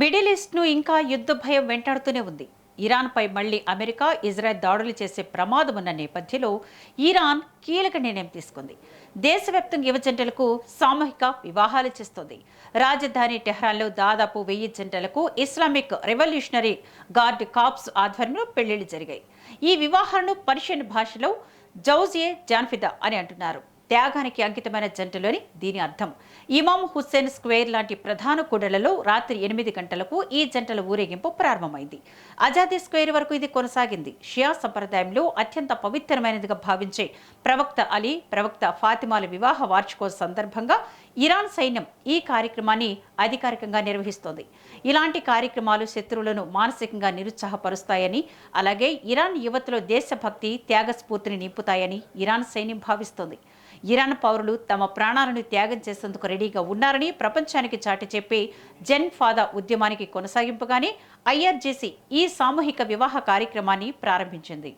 Middle ఈస్ట్ను ఇంకా యుద్ధ భయం వెంటాడుతూనే ఉంది. ఇరాన్పై మళ్లీ అమెరికా, ఇజ్రాయెల్ దాడులు చేసే ప్రమాదం ఉన్న నేపథ్యంలో ఇరాన్ కీలక నిర్ణయం తీసుకుంది. దేశవ్యాప్తంగా యువ జంటలకు సామూహిక వివాహాలు చేస్తోంది. రాజధాని టెహ్రాన్లో దాదాపు 1000 జంటలకు ఇస్లామిక్ రెవల్యూషనరీ గార్డ్ కాప్స్ ఆధ్వర్యంలో పెళ్లిళ్లు జరిగాయి. ఈ వివాహాలను పర్షియన్ భాషలో జౌజియే జాన్ఫిదా అని అంటున్నారు. త్యాగానికి అంకితమైన జంటలోని దీని అర్థం. ఇమాం హుస్సేన్ స్క్వేర్ లాంటి ప్రధాన కూడళ్లలో రాత్రి 8 గంటలకు ఈ జంటల ఊరేగింపు ప్రారంభమైంది. ఆజాదీ స్క్వేర్ వరకు ఇది కొనసాగింది. షియా సంప్రదాయంలో అత్యంత పవిత్రమైనదిగా భావించే ప్రవక్త అలీ, ప్రవక్త ఫాతిమాల వివాహ వార్షికోత్సవం సందర్భంగా ఇరాన్ సైన్యం ఈ కార్యక్రమాన్ని అధికారికంగా నిర్వహిస్తోంది. ఇలాంటి కార్యక్రమాలు శత్రువులను మానసికంగా నిరుత్సాహపరుస్తాయని, అలాగే ఇరాన్ యువతలో దేశభక్తి, త్యాగస్ఫూర్తిని నింపుతాయని ఇరాన్ సైన్యం భావిస్తోంది. ఇరాన్ పౌరులు తమ ప్రాణాలను త్యాగం చేసేందుకు రెడీగా ఉన్నారని ప్రపంచానికి చాటి చెప్పే జెన్ ఫాదా ఉద్యమానికి కొనసాగింపుగానే ఐఆర్జీసీ ఈ సామూహిక వివాహ కార్యక్రమాన్ని ప్రారంభించింది.